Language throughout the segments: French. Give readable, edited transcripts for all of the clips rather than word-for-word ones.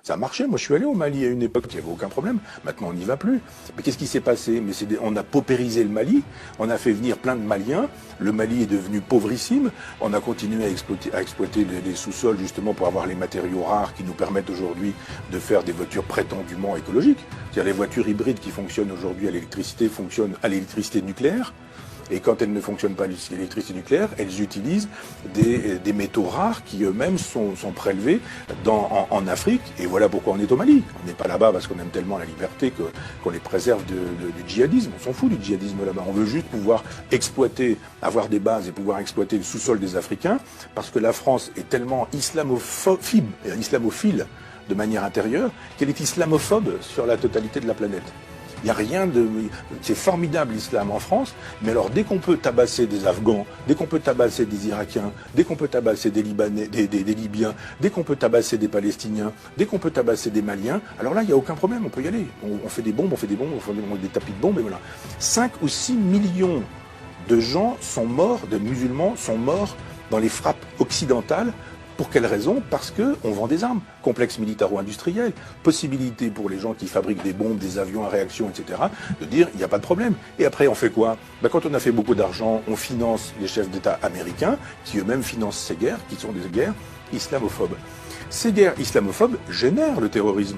Ça a marché. Moi, je suis allé au Mali à une époque, il n'y avait aucun problème. Maintenant, on n'y va plus. Mais qu'est-ce qui s'est passé? On a paupérisé le Mali. On a fait venir plein de Maliens. Le Mali est devenu pauvrissime. On a continué à exploiter les sous-sols justement pour avoir les matériaux rares qui nous permettent aujourd'hui de faire des voitures prétendument écologiques. C'est-à-dire les voitures hybrides qui fonctionnent aujourd'hui à l'électricité fonctionnent à l'électricité nucléaire. Et quand elles ne fonctionnent pas à l'électricité nucléaire, elles utilisent des métaux rares qui eux-mêmes sont prélevés en Afrique. Et voilà pourquoi on est au Mali. On n'est pas là-bas parce qu'on aime tellement la liberté qu'on les préserve du djihadisme. On s'en fout du djihadisme là-bas. On veut juste pouvoir exploiter, avoir des bases et pouvoir exploiter le sous-sol des Africains parce que la France est tellement islamophile de manière intérieure qu'elle est islamophobe sur la totalité de la planète. Il n'y a rien de... C'est formidable l'islam en France, mais alors dès qu'on peut tabasser des Afghans, dès qu'on peut tabasser des Irakiens, dès qu'on peut tabasser des Libanais, des Libyens, dès qu'on peut tabasser des Palestiniens, dès qu'on peut tabasser des Maliens, alors là, il n'y a aucun problème, on peut y aller. On fait des bombes, on fait des tapis de bombes, et voilà. 5 ou 6 millions de gens sont morts, de musulmans sont morts dans les frappes occidentales. Pour quelle raison? Parce qu'on vend des armes. Complexe militaro-industriel, possibilité pour les gens qui fabriquent des bombes, des avions à réaction, etc., de dire il n'y a pas de problème. Et après, on fait quoi? Quand on a fait beaucoup d'argent, on finance les chefs d'État américains, qui eux-mêmes financent ces guerres, qui sont des guerres islamophobes. Ces guerres islamophobes génèrent le terrorisme.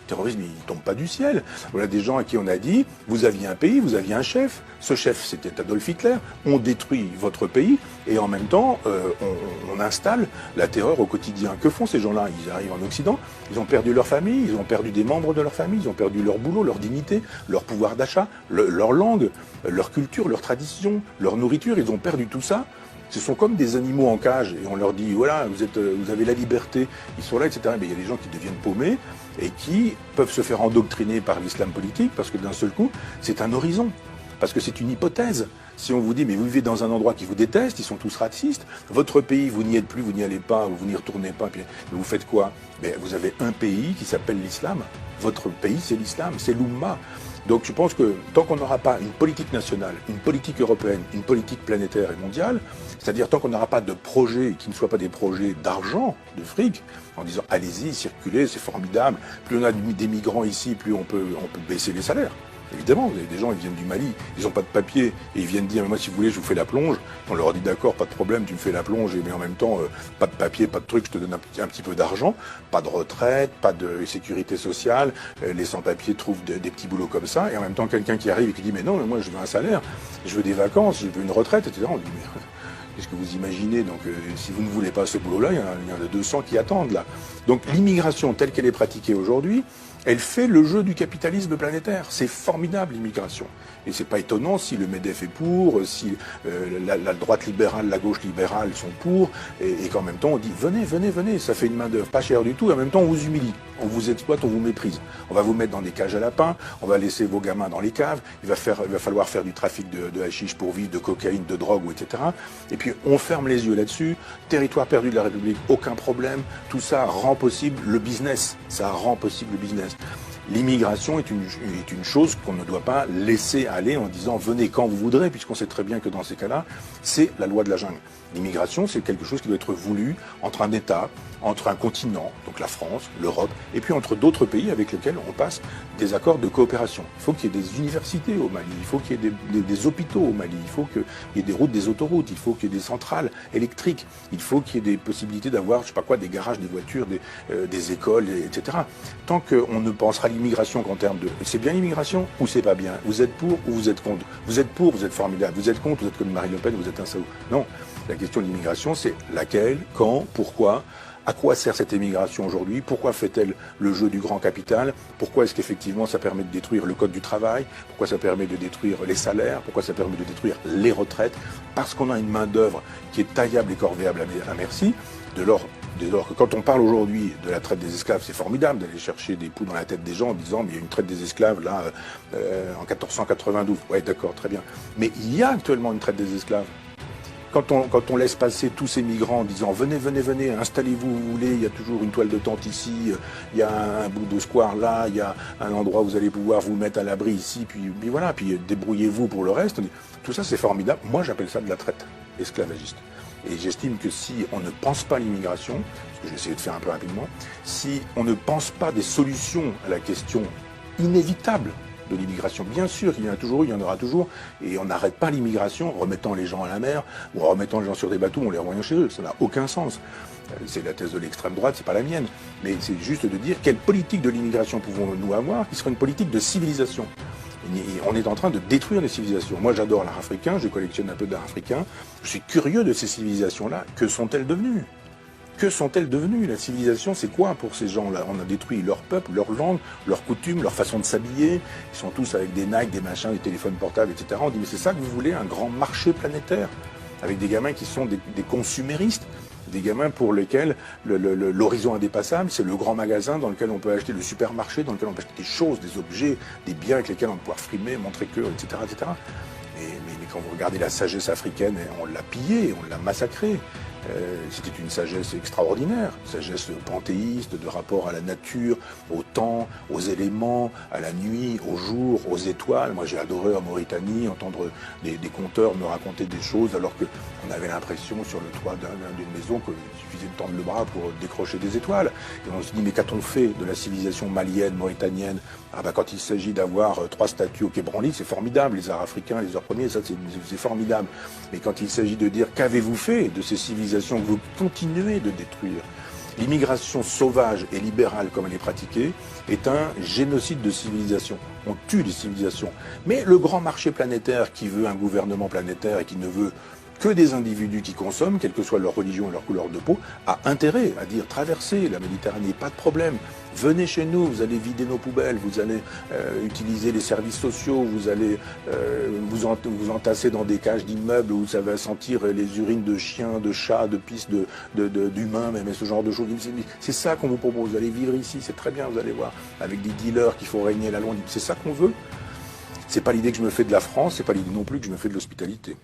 Le terrorisme, il ne tombe pas du ciel. Voilà des gens à qui on a dit, vous aviez un pays, vous aviez un chef. Ce chef, c'était Adolf Hitler. On détruit votre pays et en même temps, on installe la terreur au quotidien. Que font ces gens-là? Ils arrivent en Occident, ils ont perdu leur famille, ils ont perdu des membres de leur famille, ils ont perdu leur boulot, leur dignité, leur pouvoir d'achat, leur langue, leur culture, leur tradition, leur nourriture. Ils ont perdu tout ça. Ce sont comme des animaux en cage et on leur dit voilà, vous avez la liberté, ils sont là, etc. Mais il y a des gens qui deviennent paumés et qui peuvent se faire endoctriner par l'islam politique parce que d'un seul coup, c'est un horizon, parce que c'est une hypothèse. Si on vous dit mais vous vivez dans un endroit qui vous déteste, ils sont tous racistes, votre pays, vous n'y êtes plus, vous n'y allez pas, vous n'y retournez pas, puis vous faites quoi? Vous avez un pays qui s'appelle l'islam. Votre pays, c'est l'islam, c'est l'Oumma. Donc je pense que tant qu'on n'aura pas une politique nationale, une politique européenne, une politique planétaire et mondiale, c'est-à-dire tant qu'on n'aura pas de projets qui ne soient pas des projets d'argent, de fric, en disant allez-y, circulez, c'est formidable, plus on a des migrants ici, plus on peut baisser les salaires. Évidemment, vous avez des gens, ils viennent du Mali, ils n'ont pas de papier, et ils viennent dire, moi si vous voulez, je vous fais la plonge. On leur dit d'accord, pas de problème, tu me fais la plonge, mais en même temps, pas de papier, pas de truc, je te donne un petit peu d'argent, pas de retraite, pas de sécurité sociale, les sans-papiers trouvent des petits boulots comme ça, et en même temps, quelqu'un qui arrive et qui dit, mais non, mais moi je veux un salaire, je veux des vacances, je veux une retraite, etc. On dit, mais qu'est-ce que vous imaginez? Donc, si vous ne voulez pas ce boulot-là, il y en a 200 qui attendent là. Donc, l'immigration telle qu'elle est pratiquée aujourd'hui, elle fait le jeu du capitalisme planétaire. C'est formidable, l'immigration. Et c'est pas étonnant si le MEDEF est pour, si la droite libérale, la gauche libérale sont pour, et qu'en même temps on dit venez, venez, venez, ça fait une main d'œuvre pas chère du tout, et en même temps on vous humilie, on vous exploite, on vous méprise. On va vous mettre dans des cages à lapins, on va laisser vos gamins dans les caves, il va falloir faire du trafic de hashish pour vivre, de cocaïne, de drogue, etc. Et puis on ferme les yeux là-dessus, territoire perdu de la République, aucun problème, tout ça rend possible le business, ça rend possible le business. L'immigration est une chose qu'on ne doit pas laisser aller en disant venez quand vous voudrez, puisqu'on sait très bien que dans ces cas-là, c'est la loi de la jungle. L'immigration, c'est quelque chose qui doit être voulu entre un État, entre un continent, donc la France, l'Europe, et puis entre d'autres pays avec lesquels on passe des accords de coopération. Il faut qu'il y ait des universités au Mali, il faut qu'il y ait des hôpitaux au Mali, il faut qu'il y ait des routes, des autoroutes, il faut qu'il y ait des centrales électriques, il faut qu'il y ait des possibilités d'avoir, je sais pas quoi, des garages, des voitures, des écoles, etc. Tant qu'on ne pensera l'immigration qu'en termes de c'est bien l'immigration ou c'est pas bien, vous êtes pour ou vous êtes contre, vous êtes pour, vous êtes formidable, vous êtes contre, vous êtes comme Marine Le Pen, vous êtes un salaud. Non. La question de l'immigration, c'est laquelle, quand, pourquoi, à quoi sert cette immigration aujourd'hui, pourquoi fait-elle le jeu du grand capital, pourquoi est-ce qu'effectivement ça permet de détruire le code du travail, pourquoi ça permet de détruire les salaires, pourquoi ça permet de détruire les retraites, parce qu'on a une main-d'œuvre qui est taillable et corvéable à merci, dès lors que quand on parle aujourd'hui de la traite des esclaves, c'est formidable d'aller chercher des poux dans la tête des gens en disant mais il y a une traite des esclaves là en 1492. Ouais, d'accord, très bien. Mais il y a actuellement une traite des esclaves. Quand on laisse passer tous ces migrants en disant venez, venez, venez, installez-vous où vous voulez, il y a toujours une toile de tente ici, il y a un bout de square là, il y a un endroit où vous allez pouvoir vous mettre à l'abri ici, puis voilà, puis débrouillez-vous pour le reste. Tout ça c'est formidable. Moi j'appelle ça de la traite esclavagiste. Et j'estime que si on ne pense pas l'immigration, ce que j'ai essayé de faire un peu rapidement, si on ne pense pas des solutions à la question inévitable de l'immigration, bien sûr qu'il y en a toujours eu, il y en aura toujours, et on n'arrête pas l'immigration en remettant les gens à la mer, ou en remettant les gens sur des bateaux, en les renvoyant chez eux, ça n'a aucun sens. C'est la thèse de l'extrême droite, c'est pas la mienne. Mais c'est juste de dire quelle politique de l'immigration pouvons-nous avoir qui serait une politique de civilisation. On est en train de détruire les civilisations. Moi, j'adore l'art africain, je collectionne un peu d'art africain. Je suis curieux de ces civilisations-là. Que sont-elles devenues ? Que sont-elles devenues ? La civilisation, c'est quoi pour ces gens-là ? On a détruit leur peuple, leur langue, leurs coutumes, leur façon de s'habiller. Ils sont tous avec des Nike, des machins, des téléphones portables, etc. On dit, mais c'est ça que vous voulez, un grand marché planétaire ? Avec des gamins qui sont des consuméristes. Des gamins pour lesquels l'horizon indépassable, c'est le grand magasin dans lequel on peut acheter, le supermarché dans lequel on peut acheter des choses, des objets, des biens avec lesquels on peut pouvoir frimer, montrer que, etc. etc. Mais quand vous regardez la sagesse africaine, on l'a pillée, on l'a massacrée. C'était une sagesse extraordinaire, sagesse panthéiste, de rapport à la nature, au temps, aux éléments, à la nuit, au jour, aux étoiles. Moi, j'ai adoré en Mauritanie entendre des conteurs me raconter des choses alors qu'on avait l'impression sur le toit d'une maison qu'il suffisait de tendre le bras pour décrocher des étoiles. Et on se dit, mais qu'a-t-on fait de la civilisation malienne, mauritanienne ? Ah ben, quand il s'agit d'avoir 3 statues au Quai Branly, c'est formidable, les arts africains, les arts premiers, ça c'est formidable. Mais quand il s'agit de dire qu'avez-vous fait de ces civilisations que vous continuez de détruire ? L'immigration sauvage et libérale, comme elle est pratiquée, est un génocide de civilisation. On tue les civilisations. Mais le grand marché planétaire qui veut un gouvernement planétaire et qui ne veut que des individus qui consomment, quelle que soit leur religion et leur couleur de peau, a intérêt à dire traversez la Méditerranée, pas de problème. Venez chez nous, vous allez vider nos poubelles, vous allez utiliser les services sociaux, vous allez vous entasser dans des cages d'immeubles où ça va sentir les urines de chiens, de chats, de pistes d'humains, même ce genre de choses. C'est ça qu'on vous propose, vous allez vivre ici, c'est très bien, vous allez voir, avec des dealers qui font régner la loi. C'est ça qu'on veut. C'est pas l'idée que je me fais de la France, c'est pas l'idée non plus que je me fais de l'hospitalité.